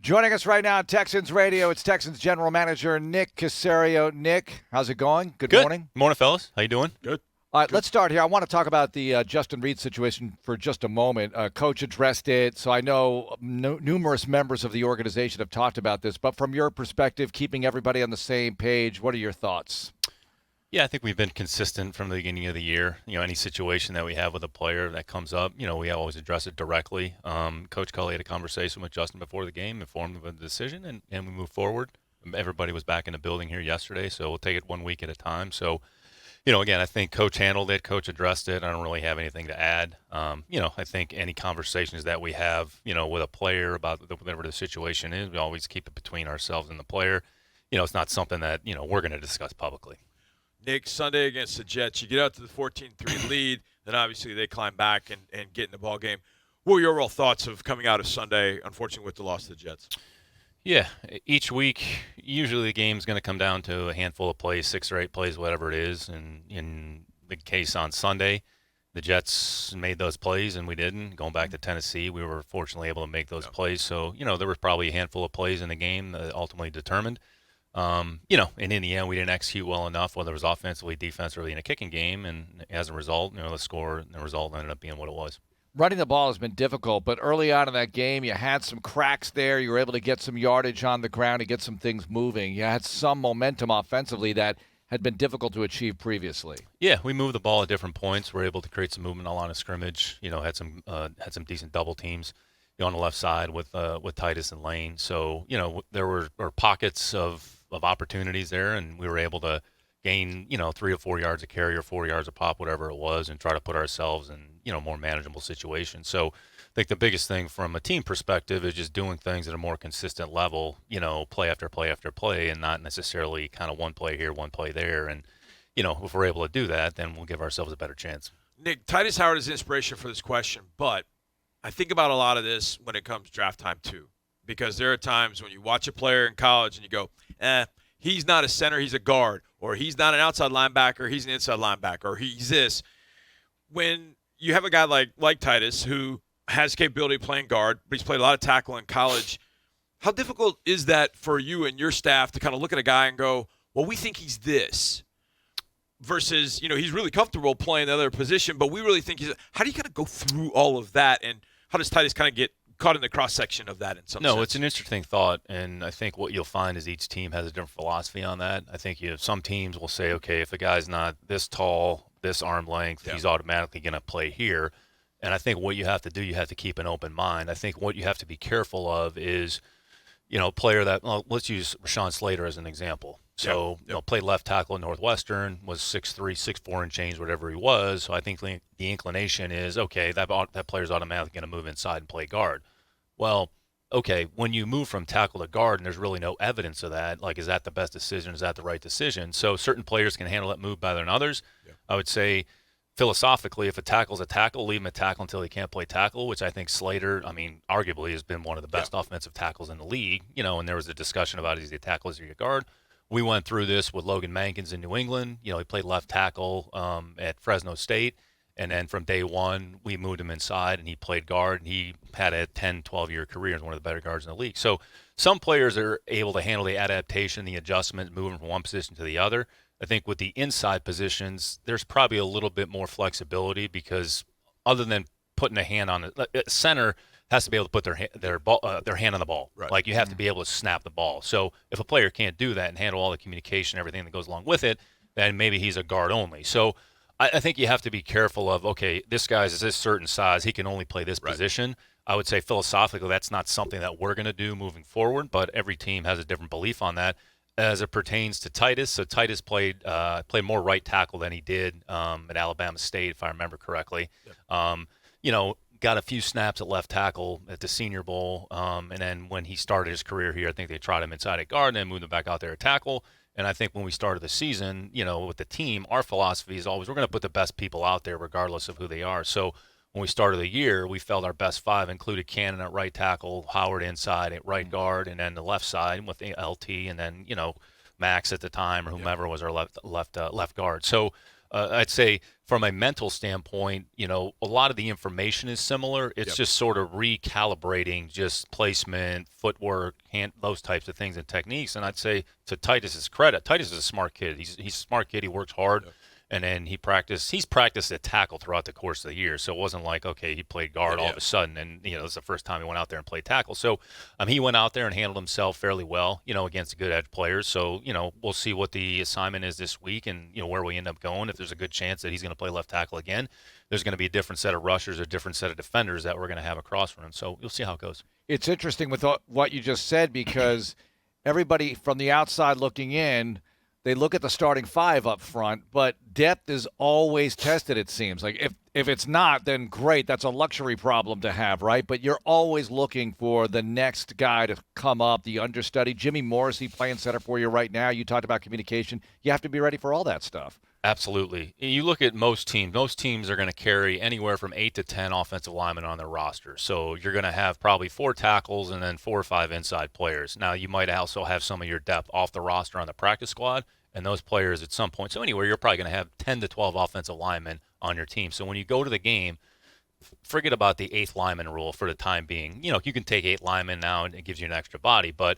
Joining us right now on Texans Radio, it's Texans General Manager Nick Caserio. Nick, how's it going? Good morning. Good morning, fellas. How you doing? Good. All right, let's start here. I want to talk about the Justin Reid situation for just a moment. Coach addressed it, so I know numerous members of the organization have talked about this, but from your perspective, keeping everybody on the same page, what are your thoughts? Yeah, I think we've been consistent from the beginning of the year. Any situation that we have with a player that comes up, we always address it directly. Coach Culley had a conversation with Justin before the game, informed him of the decision, and we moved forward. Everybody was back in the building here yesterday, so we'll take it 1 week at a time. So, again, I think Coach handled it. Coach addressed it. I don't really have anything to add. I think any conversations that we have, with a player about whatever the situation is, we always keep it between ourselves and the player. It's not something that, we're going to discuss publicly. Nick, Sunday against the Jets, you get out to the 14-3 lead, then obviously they climb back and get in the ball game. What were your overall thoughts of coming out of Sunday, unfortunately, with the loss to the Jets? Yeah, each week, usually the game's going to come down to a handful of plays, 6 or 8 plays, whatever it is. And in the case on Sunday, the Jets made those plays and we didn't. Going back to Tennessee, we were fortunately able to make those plays. So, there was probably a handful of plays in the game that ultimately determined. And in the end, we didn't execute well enough, whether it was offensively, defensively, in a kicking game. And as a result, the score and the result ended up being what it was. Running the ball has been difficult, but early on in that game, you had some cracks there. You were able to get some yardage on the ground and get some things moving. You had some momentum offensively that had been difficult to achieve previously. Yeah, we moved the ball at different points. We were able to create some movement on the line of scrimmage. Had some decent double teams on the left side with Titus and Lane. So, there were pockets of opportunities there, and we were able to gain, 3 or 4 yards of carry or 4 yards of pop, whatever it was, and try to put ourselves in, more manageable situations. So I think the biggest thing from a team perspective is just doing things at a more consistent level, play after play after play, and not necessarily kind of one play here, one play there. And, if we're able to do that, then we'll give ourselves a better chance. Nick, Titus Howard is inspiration for this question, but I think about a lot of this when it comes draft time too, because there are times when you watch a player in college and you go, he's not a center, he's a guard, or he's not an outside linebacker, he's an inside linebacker, or he's this. When you have a guy like Titus who has capability of playing guard, but he's played a lot of tackle in college, how difficult is that for you and your staff to kind of look at a guy and go, well, we think he's this, versus, he's really comfortable playing the other position, but we really think he's – how do you kind of go through all of that, and how does Titus kind of get caught in the cross-section of that in some sense? No, it's an interesting thought, and I think what you'll find is each team has a different philosophy on that. I think some teams will say, okay, if a guy's not this tall, this arm length, he's automatically going to play here. And I think what you have to do, you have to keep an open mind. I think what you have to be careful of is, a player that, let's use Rashawn Slater as an example. So, played left tackle at Northwestern, was 6'3", 6'4" and change, whatever he was. So I think the inclination is, okay, that player's automatically going to move inside and play guard. Well, okay, when you move from tackle to guard and there's really no evidence of that, is that the best decision? Is that the right decision? So certain players can handle that move better than others. Yeah. I would say, philosophically, if a tackle's a tackle, leave him at tackle until he can't play tackle, which I think Slater, arguably has been one of the best offensive tackles in the league. And there was a discussion about is he a tackle, is he a guard? We went through this with Logan Mankins in New England. He played left tackle at Fresno State. And then from day one, we moved him inside, and he played guard. And he had a 10, 12-year career as one of the better guards in the league. So some players are able to handle the adaptation, the adjustment, moving from one position to the other. I think with the inside positions, there's probably a little bit more flexibility because other than putting a hand on it, center has to be able to put their hand on the ball. Right. You have to be able to snap the ball. So if a player can't do that and handle all the communication, everything that goes along with it, then maybe he's a guard only. So I think you have to be careful of, okay, this guy's this certain size, he can only play this position. I would say philosophically that's not something that we're going to do moving forward, but every team has a different belief on that as it pertains to Titus. So Titus played more right tackle than he did at Alabama State, if I remember correctly. Yep. Got a few snaps at left tackle at the Senior Bowl, and then when he started his career here, I think they tried him inside at guard and then moved him back out there at tackle. And I think when we started the season, with the team, our philosophy is always we're going to put the best people out there regardless of who they are. So when we started the year, we felt our best 5 included Cannon at right tackle, Howard inside at right guard, and then the left side with the LT, and then Max at the time or whomever was our left guard. So I'd say from a mental standpoint, a lot of the information is similar. It's just sort of recalibrating just placement, footwork, those types of things and techniques. And I'd say to Titus's credit, Titus is a smart kid. He's a smart kid. He works hard. Yep. And then he's practiced at tackle throughout the course of the year. So it wasn't like, okay, he played guard all of a sudden. And, it's the first time he went out there and played tackle. So he went out there and handled himself fairly well, against good edge players. So, we'll see what the assignment is this week and, where we end up going. If there's a good chance that he's going to play left tackle again, there's going to be a different set of rushers, a different set of defenders that we're going to have across from him. So you'll see how it goes. It's interesting with what you just said because everybody from the outside looking in, they look at the starting five up front, but depth is always tested, it seems. Like if it's not, then great. That's a luxury problem to have, right? But you're always looking for the next guy to come up, the understudy. Jimmy Morrissey playing center for you right now. You talked about communication. You have to be ready for all that stuff. Absolutely. You look at most teams. Most teams are going to carry anywhere from 8 to 10 offensive linemen on their roster. So you're going to have probably 4 tackles and then 4 or 5 inside players. Now, you might also have some of your depth off the roster on the practice squad, and those players at some point. So anyway, you're probably going to have 10 to 12 offensive linemen on your team. So when you go to the game, forget about the 8th lineman rule for the time being. You can take 8 linemen now and it gives you an extra body, but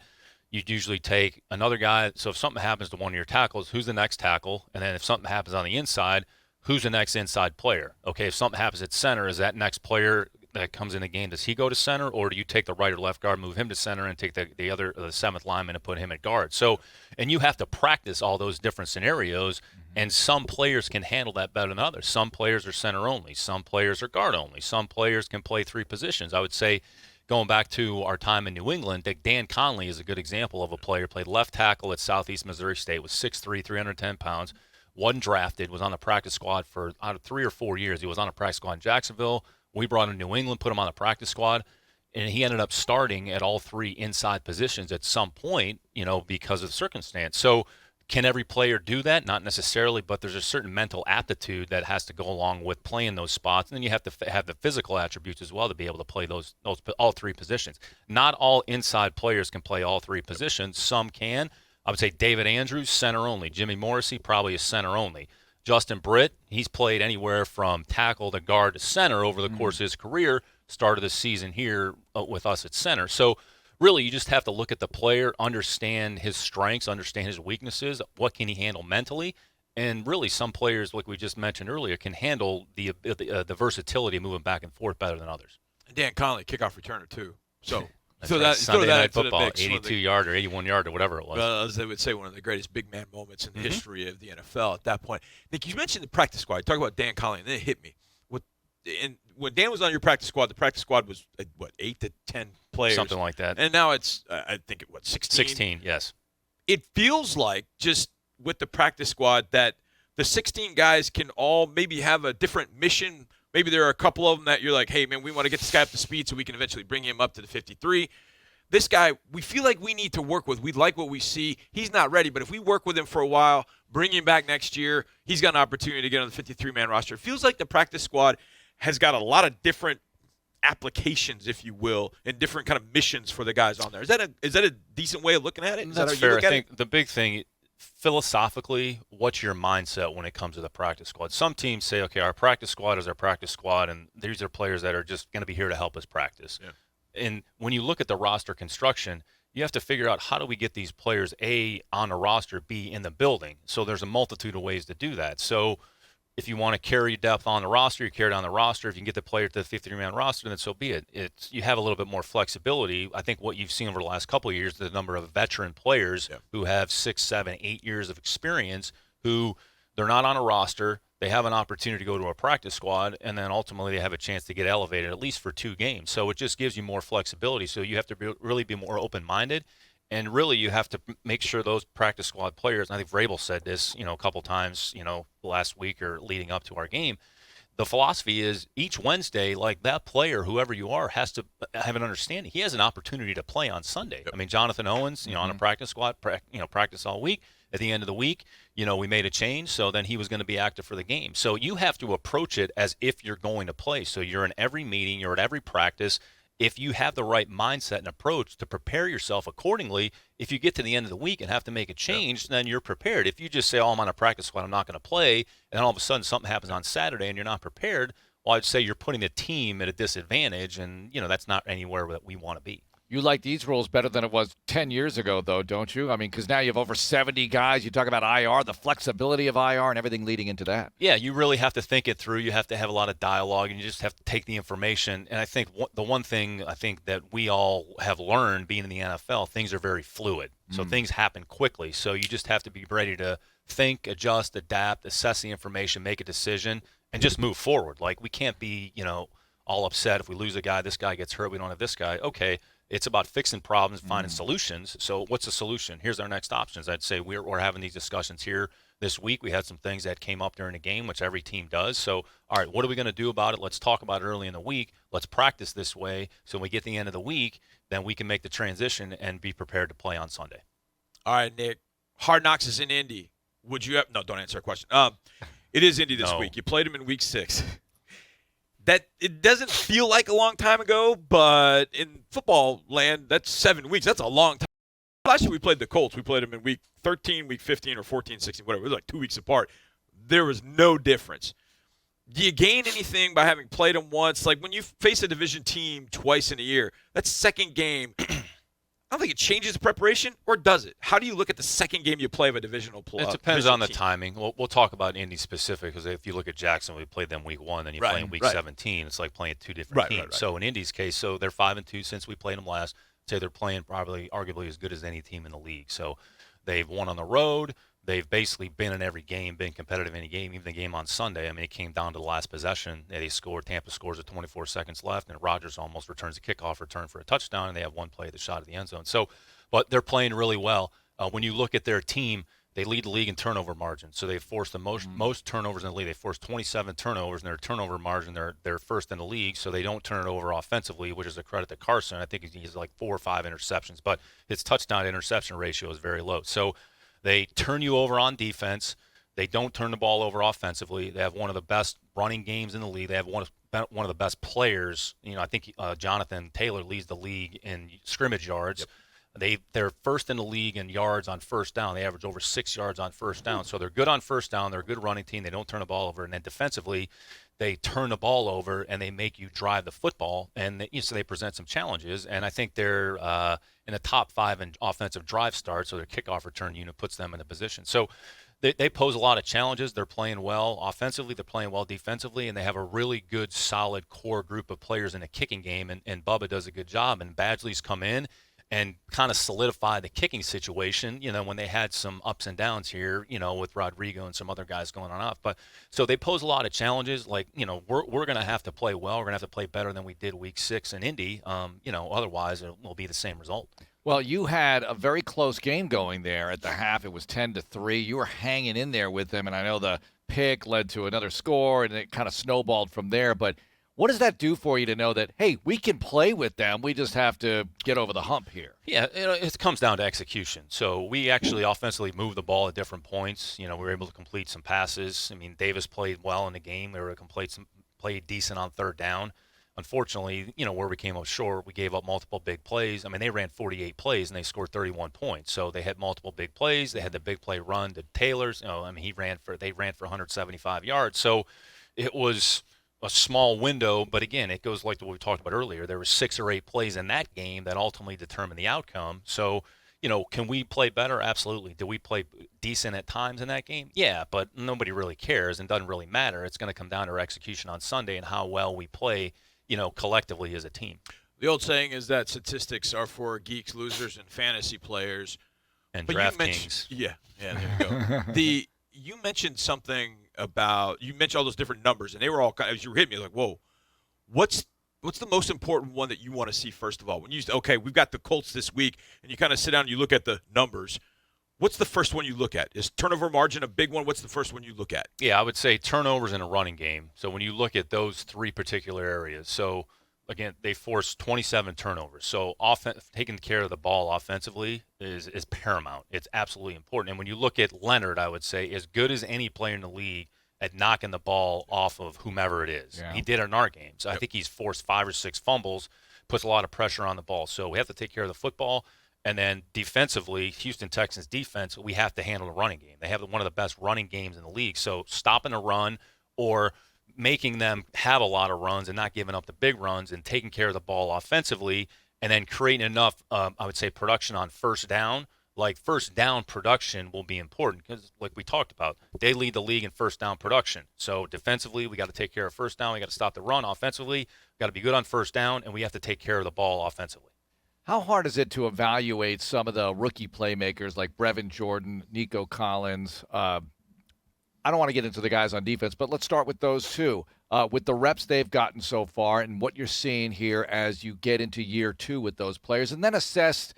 you'd usually take another guy. So if something happens to one of your tackles, who's the next tackle? And then if something happens on the inside, who's the next inside player? Okay, if something happens at center, is that next player that comes in the game, does he go to center, or do you take the right or left guard, move him to center, and take the 7th lineman and put him at guard? So, and you have to practice all those different scenarios, and some players can handle that better than others. Some players are center only. Some players are guard only. Some players can play 3 positions. I would say, going back to our time in New England, Dan Conley is a good example of a player. Played left tackle at Southeast Missouri State, was 6'3", 310 pounds, wasn't drafted, was on the practice squad for out of 3 or 4 years. He was on a practice squad in Jacksonville. We brought him to New England, put him on the practice squad, and he ended up starting at all 3 inside positions at some point, because of the circumstance. So can every player do that? Not necessarily, but there's a certain mental aptitude that has to go along with playing those spots. And then you have to have the physical attributes as well to be able to play those all 3 positions. Not all inside players can play all 3 positions. Some can. I would say David Andrews, center only. Jimmy Morrissey, probably a center only. Justin Britt, he's played anywhere from tackle to guard to center over the course of his career, started the season here with us at center. So really you just have to look at the player, understand his strengths, understand his weaknesses, what can he handle mentally, and really some players, like we just mentioned earlier, can handle the versatility of moving back and forth better than others. And Dan Conley, kickoff returner too. So So that Sunday Night Football, 82-yard or 81-yard or whatever it was. As they would say, one of the greatest big man moments in the history of the NFL at that point. Nick, you mentioned the practice squad. You talk about Dan Conley, and then it hit me. When Dan was on your practice squad, the practice squad was, 8 to 10 players? Something like that. And now it's, I think, 16? 16, yes. It feels like, just with the practice squad, that the 16 guys can all maybe have a different mission. Maybe there are a couple of them that you're like, hey, man, we want to get this guy up to speed so we can eventually bring him up to the 53. This guy, we feel like we need to work with. We like what we see. He's not ready, but if we work with him for a while, bring him back next year, he's got an opportunity to get on the 53-man roster. It feels like the practice squad has got a lot of different applications, if you will, and different kind of missions for the guys on there. Is that a decent way of looking at it? That's fair. I think the big thing, philosophically, what's your mindset when it comes to the practice squad? Some teams say, okay, our practice squad is our practice squad, and these are players that are just going to be here to help us practice. Yeah. And when you look at the roster construction, you have to figure out how do we get these players, A, on the roster, B, in the building. So there's a multitude of ways to do that. So if you want to carry depth on the roster, you carry it on the roster. If you can get the player to the 53-man roster, then so be it. You have a little bit more flexibility. I think what you've seen over the last couple of years, the number of veteran players who have 6, 7, 8 years of experience, who they're not on a roster, they have an opportunity to go to a practice squad, and then ultimately they have a chance to get elevated at least for 2 games. So it just gives you more flexibility. So you have to really be more open-minded, and really you have to make sure those practice squad players, and I think Vrabel said this, a couple times, last week or leading up to our game, the philosophy is each Wednesday, like that player, whoever you are, has to have an understanding. He has an opportunity to play on Sunday. Yep. I mean, Jonathan Owens, on a practice squad, practice all week. At the end of the week, we made a change, so then he was going to be active for the game. So you have to approach it as if you're going to play. So you're in every meeting, you're at every practice, if you have the right mindset and approach to prepare yourself accordingly, if you get to the end of the week and have to make a change, then you're prepared. If you just say, oh, I'm on a practice squad, I'm not going to play, and then all of a sudden something happens on Saturday and you're not prepared, well, I'd say you're putting the team at a disadvantage, and, that's not anywhere that we want to be. You like these rules better than it was 10 years ago, though, don't you? I mean, because now you have over 70 guys. You talk about IR, the flexibility of IR, and everything leading into that. Yeah, you really have to think it through. You have to have a lot of dialogue, and you just have to take the information. And I think the one thing I think that we all have learned being in the NFL, things are very fluid. So things happen quickly. So you just have to be ready to think, adjust, adapt, assess the information, make a decision, and just move forward. Like, we can't be, all upset if we lose a guy, this guy gets hurt, we don't have this guy. Okay. It's about fixing problems, finding solutions. So what's the solution? Here's our next options. I'd say we're having these discussions here this week. We had some things that came up during the game, which every team does. So, all right, what are we going to do about it? Let's talk about it early in the week. Let's practice this way. So when we get to the end of the week, then we can make the transition and be prepared to play on Sunday. All right, Nick. Hard Knocks is in Indy. Would you have – no, don't answer our question. It is Indy this week. You played them in Week 6. That it doesn't feel like a long time ago, but in football land, that's 7 weeks. That's a long time. Last year we played the Colts. We played them in Week 13, Week 15, or 14, 16, whatever. It was like 2 weeks apart. There was no difference. Do you gain anything by having played them once? Like when you face a division team twice in a year, that second game, I don't think it changes the preparation, or does it? How do you look at the second game you play of a divisional play? It depends on the timing. We'll talk about Indy specific, because if you look at Jackson, we played them Week 1, then you play in Week 17. It's like playing two different teams. Right. So in Indy's case, they're 5-2 since we played them last. Say they're playing probably arguably as good as any team in the league. So they've won on the road. They've basically been in every game, been competitive in any game, even the game on Sunday. I mean, it came down to the last possession. They scored. Tampa scores with 24 seconds left, and Rodgers almost returns a kickoff return for a touchdown, and they have one play at the shot at the end zone. So, but they're playing really well. When you look at their team, they lead the league in turnover margin. So they've forced the most turnovers in the league. They forced 27 turnovers, and their turnover margin, they're first in the league. So they don't turn it over offensively, which is a credit to Carson. I think he has like 4 or 5 interceptions, but his touchdown-interception ratio is very low. So they turn you over on defense. They don't turn the ball over offensively. They have one of the best running games in the league. They have one of the best players. I think Jonathan Taylor leads the league in scrimmage yards. Yep. They're first in the league in yards on first down. They average over 6 yards on first down. So they're good on first down. They're a good running team. They don't turn the ball over. And then defensively, they turn the ball over and they make you drive the football. And so they present some challenges. And I think they're in the top 5 in offensive drive starts. So their kickoff return unit puts them in a position. So they pose a lot of challenges. They're playing well offensively. They're playing well defensively. And they have a really good, solid core group of players in the kicking game. And Bubba does a good job. And Badgley's come in and kind of solidify the kicking situation, when they had some ups and downs here, with Rodrigo and some other guys going on off. But so they pose a lot of challenges. Like, we're going to have to play well. We're going to have to play better than we did Week 6 in Indy. Otherwise it will be the same result. Well, you had a very close game going there at the half. It was 10-3. You were hanging in there with them, and I know the pick led to another score, and it kind of snowballed from there. But what does that do for you to know that, hey, we can play with them, we just have to get over the hump here? Yeah, it comes down to execution. So we actually offensively moved the ball at different points. We were able to complete some passes. I mean, Davis played well in the game. They were able to played decent on third down. Unfortunately, where we came up short, we gave up multiple big plays. I mean, they ran 48 plays and they scored 31 points. So they had multiple big plays. They had the big play run to Taylor's. They ran for 175 yards. So it was a small window, but again, it goes like what we talked about earlier. There were 6 or 8 plays in that game that ultimately determined the outcome. So, can we play better? Absolutely. Do we play decent at times in that game? Yeah, but nobody really cares and doesn't really matter. It's going to come down to our execution on Sunday and how well we play, collectively as a team. The old saying is that statistics are for geeks, losers, and fantasy players. And DraftKings. Yeah, there you go. You mentioned something about, you mentioned all those different numbers, and they were all kind of, as you were hitting me, like, whoa, what's the most important one that you want to see first of all? When you say, okay, we've got the Colts this week, and you kind of sit down and you look at the numbers, what's the first one you look at? Is turnover margin a big one? What's the first one you look at? Yeah, I would say turnovers in a running game. So when you look at those 3 particular areas, so again, they forced 27 turnovers. So taking care of the ball offensively is paramount. It's absolutely important. And when you look at Leonard, I would say, as good as any player in the league at knocking the ball off of whomever it is. Yeah. He did it in our games. Yep. I think he's forced 5 or 6 fumbles puts a lot of pressure on the ball. So we have to take care of the football. And then defensively, Houston Texans defense, we have to handle the running game. They have one of the best running games in the league. So stopping a run or making them have a lot of runs and not giving up the big runs and taking care of the ball offensively, and then creating enough, I would say, production on first down. Like first down production will be important because, like we talked about, they lead the league in first down production. So defensively, we got to take care of first down. We got to stop the run. Offensively, we got to be good on first down, and we have to take care of the ball offensively. How hard is it to evaluate some of the rookie playmakers like Brevin Jordan, Nico Collins? I don't want to get into the guys on defense, but let's start with those two. With the reps they've gotten so far and what you're seeing here as you get into year two with those players, and then assess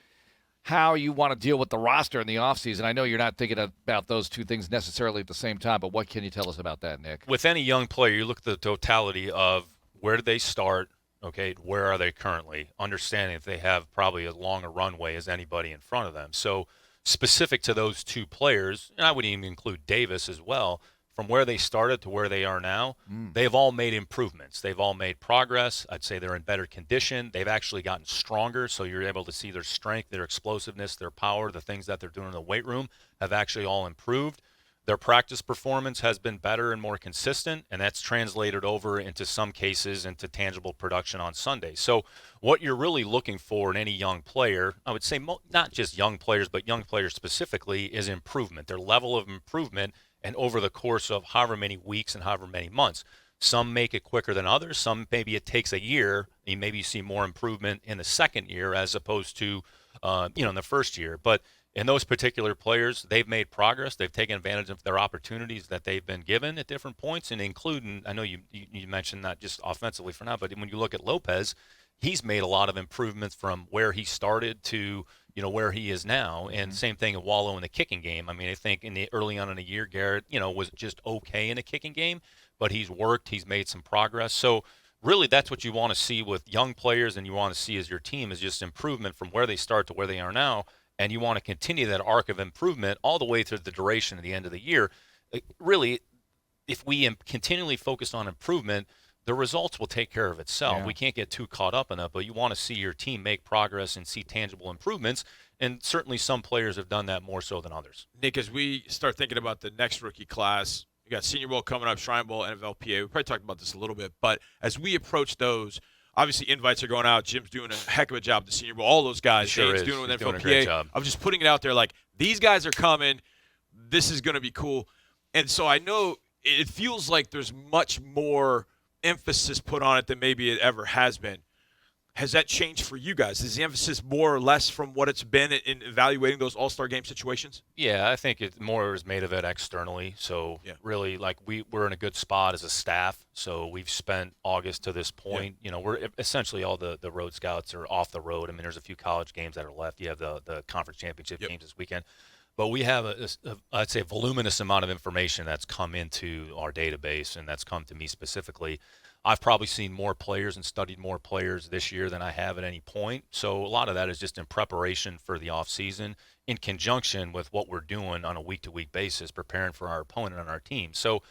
how you want to deal with the roster in the offseason. I know you're not thinking about those two things necessarily at the same time, but what can you tell us about that, Nick? With any young player, you look at the totality of where did they start, okay, where are they currently, understanding if they have probably as long a runway as anybody in front of them. So specific to those two players, and I would even include Davis as well, from where they started to where they are now, they've all made improvements. They've all made progress. I'd say they're in better condition. They've actually gotten stronger, so you're able to see their strength, their explosiveness, their power, the things that they're doing in the weight room have actually all improved. Their practice performance has been better and more consistent, and that's translated over into some cases into tangible production on Sunday. So what you're really looking for in any young player, I would say not just young players, but young players specifically, is improvement, their level of improvement, and over the course of however many weeks and however many months. Some make it quicker than others. Some maybe it takes a year, and maybe you see more improvement in the second year as opposed to in the first year. But in those particular players, they've made progress. They've taken advantage of their opportunities that they've been given at different points, and including, I know you mentioned not just offensively for now, but when you look at Lopez, he's made a lot of improvements from where he started to where he is now. And same thing at Wallow in the kicking game. I mean, I think early on in the year, Garrett, was just okay in the kicking game, but he's worked, he's made some progress. So really that's what you want to see with young players, and you want to see as your team is just improvement from where they start to where they are now. And you want to continue that arc of improvement all the way through the duration of the end of the year. Really, if we continually focus on improvement, the results will take care of itself. Yeah. We can't get too caught up in it, but you want to see your team make progress and see tangible improvements. And certainly some players have done that more so than others. Nick, as we start thinking about the next rookie class, you got Senior Bowl coming up, Shrine Bowl, NFLPA. We probably talked about this a little bit, but as we approach those, obviously invites are going out. Jim's doing a heck of a job at the Senior Bowl. All those guys, Shane's doing it with NFLPA. Doing a great job. I'm just putting it out there like, these guys are coming. This is going to be cool. And so I know it feels like there's much more emphasis put on it than maybe it ever has been. Has that changed for you guys? Is the emphasis more or less from what it's been in evaluating those all-star game situations? Yeah, I think it more is made of it externally. So really, like we're in a good spot as a staff. So we've spent August to this point. Yeah. We're essentially all the road scouts are off the road. I mean, there's a few college games that are left. You have the conference championship games this weekend. But we have I'd say, a voluminous amount of information that's come into our database, and that's come to me specifically. I've probably seen more players and studied more players this year than I have at any point. So a lot of that is just in preparation for the offseason in conjunction with what we're doing on a week-to-week basis, preparing for our opponent on our team. So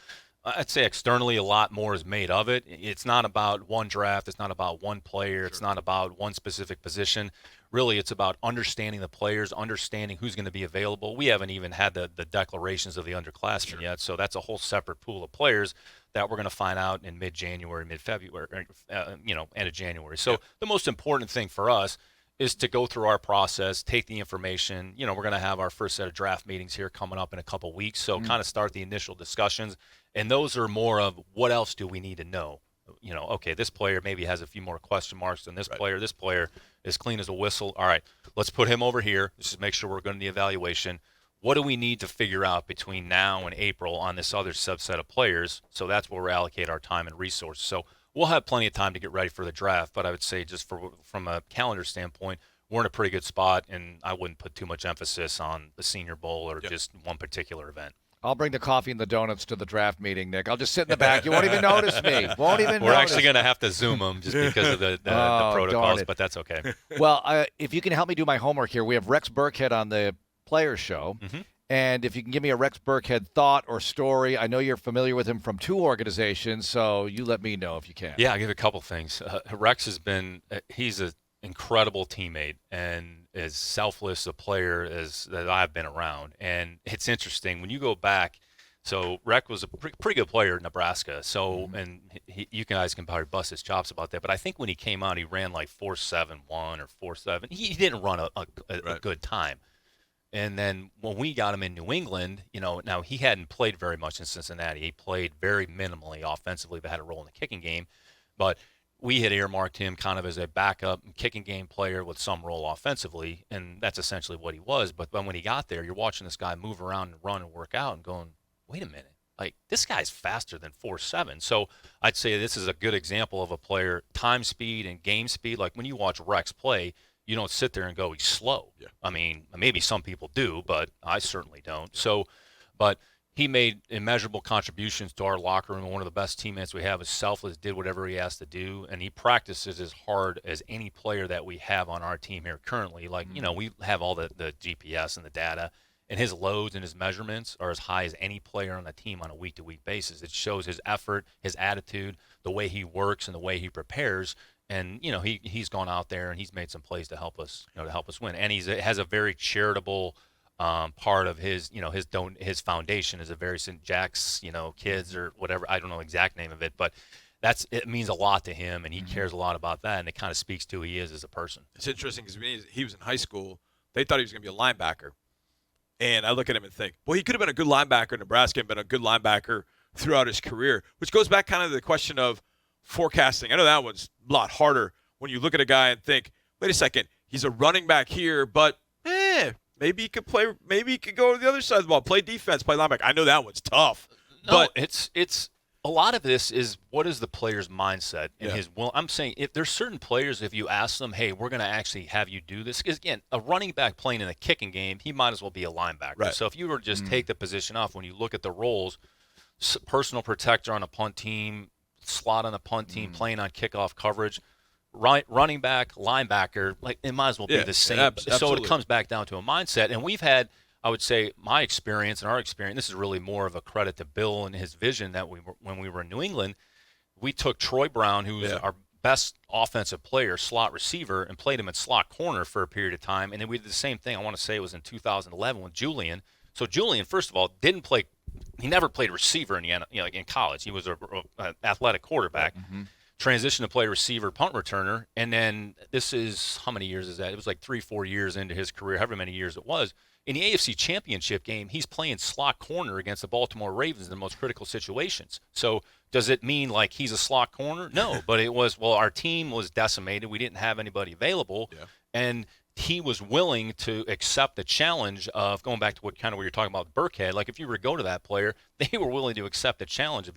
I'd say externally a lot more is made of it. It's not about one draft. It's not about one player. Sure. It's not about one specific position. Really, it's about understanding the players, understanding who's going to be available. We haven't even had the declarations of the underclassmen yet, so that's a whole separate pool of players that we're going to find out in mid-January, mid-February, end of January. So the most important thing for us is to go through our process, take the information. We're going to have our first set of draft meetings here coming up in a couple weeks, so kind of start the initial discussions. And those are more of what else do we need to know? Okay, this player maybe has a few more question marks than this player. This player is clean as a whistle. All right, let's put him over here. Let's just make sure we're going to the evaluation. What do we need to figure out between now and April on this other subset of players? So that's where we allocate our time and resources. So we'll have plenty of time to get ready for the draft, but I would say just from a calendar standpoint, we're in a pretty good spot, and I wouldn't put too much emphasis on the Senior Bowl or just one particular event. I'll bring the coffee and the donuts to the draft meeting, Nick. I'll just sit in the back. You won't even notice me. We're actually going to have to Zoom them just because of the protocols, but that's okay. Well, if you can help me do my homework here, we have Rex Burkhead on the Players Show, And if you can give me a Rex Burkhead thought or story, I know you're familiar with him from 2 organizations, so you let me know if you can. Yeah, I'll give you a couple things. Rex has been he's an incredible teammate and as selfless a player as that I've been around. And it's interesting when you go back. So Rex was a pretty good player in Nebraska. So and you guys can probably bust his chops about that. But I think when he came out, he ran like 4.71 or 4.7. He didn't run a good time. And then when we got him in New England, now he hadn't played very much in Cincinnati. He played very minimally offensively, but had a role in the kicking game. But we had earmarked him kind of as a backup kicking game player with some role offensively, and that's essentially what he was. But when he got there, you're watching this guy move around and run and work out and going, wait a minute, like this guy's faster than 4.7. So I'd say this is a good example of a player, time speed and game speed. Like when you watch Rex play, you don't sit there and go, he's slow. Yeah. I mean, maybe some people do, but I certainly don't. So, but he made immeasurable contributions to our locker room. One of the best teammates we have is selfless, did whatever he has to do, and he practices as hard as any player that we have on our team here currently. Like, we have all the GPS and the data, and his loads and his measurements are as high as any player on the team on a week-to-week basis. It shows his effort, his attitude, the way he works, and the way he prepares. And he's gone out there and he's made some plays to help us win. And has a very charitable part of his his foundation is a very St. Jack's kids or whatever, I don't know the exact name of it, but it means a lot to him and he cares a lot about that, and it kind of speaks to who he is as a person. It's interesting because when he was in high school, they thought he was going to be a linebacker, and I look at him and think, well, he could have been a good linebacker in Nebraska and been a good linebacker throughout his career, which goes back kind of to the question of forecasting. I know that one's a lot harder when you look at a guy and think, wait a second, he's a running back here, but maybe he could play. Maybe he could go to the other side of the ball, play defense, play linebacker. I know that one's tough. No, but it's a lot of this is what is the player's mindset and his will. I'm saying if there's certain players, if you ask them, hey, we're going to actually have you do this, because again, a running back playing in a kicking game, he might as well be a linebacker. Right. So if you were to just take the position off, when you look at the roles, personal protector on a punt team, slot on the punt team, playing on kickoff coverage, running back, linebacker, like it might as well be the same. So it comes back down to a mindset. And we've had, I would say, my experience and our experience, this is really more of a credit to Bill and his vision that when we were in New England, we took Troy Brown, who was our best offensive player, slot receiver, and played him at slot corner for a period of time. And then we did the same thing, I want to say it was in 2011 with Julian. So Julian, first of all, didn't play. He never played receiver in college. He was an athletic quarterback. Transitioned to play receiver, punt returner, and then this is, how many years is that? It was like 3-4 years into his career, however many years it was. In the AFC Championship game, he's playing slot corner against the Baltimore Ravens in the most critical situations. So does it mean like he's a slot corner? No, but it was, our team was decimated. We didn't have anybody available, and he was willing to accept the challenge of going back to what you're talking about with Burkhead. Like if you were to go to that player, they were willing to accept the challenge of,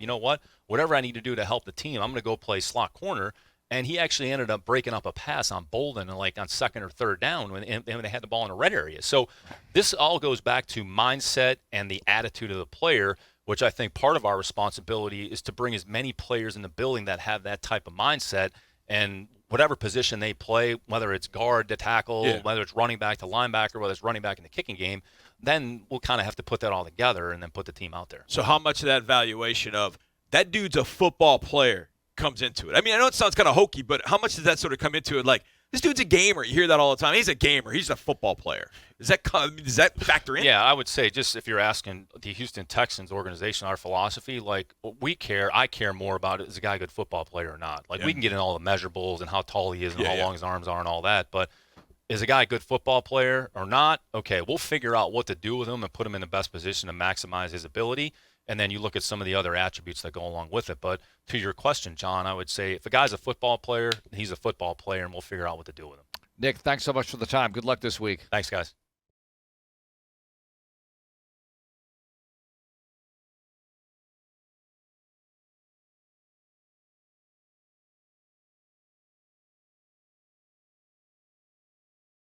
whatever I need to do to help the team, I'm going to go play slot corner. And he actually ended up breaking up a pass on Bolden and like on second or third down when they had the ball in a red area. So this all goes back to mindset and the attitude of the player, which I think part of our responsibility is to bring as many players in the building that have that type of mindset, and whatever position they play, whether it's guard to tackle, whether it's running back to linebacker, whether it's running back in the kicking game, then we'll kind of have to put that all together and then put the team out there. So how much of that valuation of that dude's a football player comes into it? I mean, I know it sounds kind of hokey, but how much does that sort of come into it? Like, this dude's a gamer. You hear that all the time. He's a gamer. He's a football player. Does that factor in? Yeah, I would say just if you're asking the Houston Texans organization, our philosophy, like I care more about is a guy a good football player or not. Like we can get in all the measurables and how tall he is and how long his arms are and all that, but is a guy a good football player or not? Okay, we'll figure out what to do with him and put him in the best position to maximize his ability. And then you look at some of the other attributes that go along with it. But to your question, John, I would say if a guy's a football player, he's a football player, and we'll figure out what to do with him. Nick, thanks so much for the time. Good luck this week. Thanks, guys.